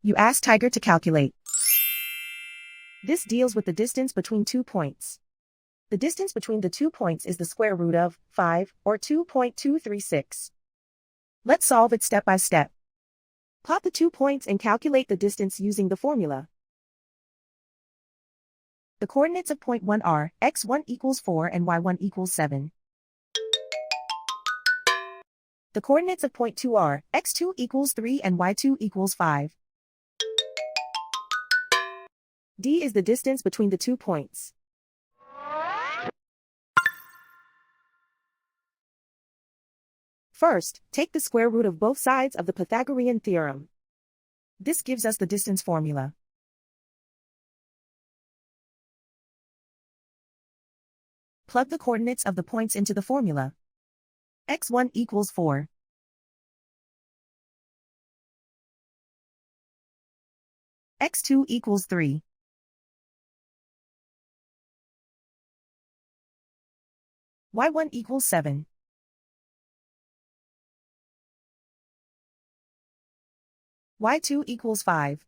You ask Tiger to calculate. This deals with the distance between 2 points. The distance between the 2 points is the square root of 5, or 2.236. Let's solve it step by step. Plot the 2 points and calculate the distance using the formula. The coordinates of point 1 are x1 equals 4 and y1 equals 7. The coordinates of point 2 are x2 equals 3 and y2 equals 5. D is the distance between the 2 points. First, take the square root of both sides of the Pythagorean theorem. This gives us the distance formula. Plug the coordinates of the points into the formula. x1 equals 4. x2 equals 3. y1 equals 7. y2 equals 5.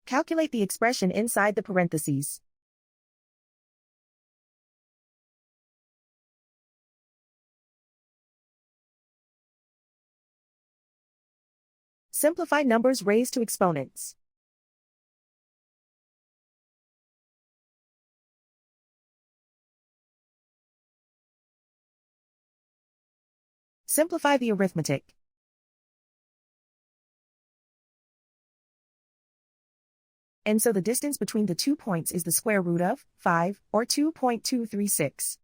Calculate the expression inside the parentheses. Simplify numbers raised to exponents. Simplify the arithmetic. And so the distance between the 2 points is the square root of 5, or 2.236.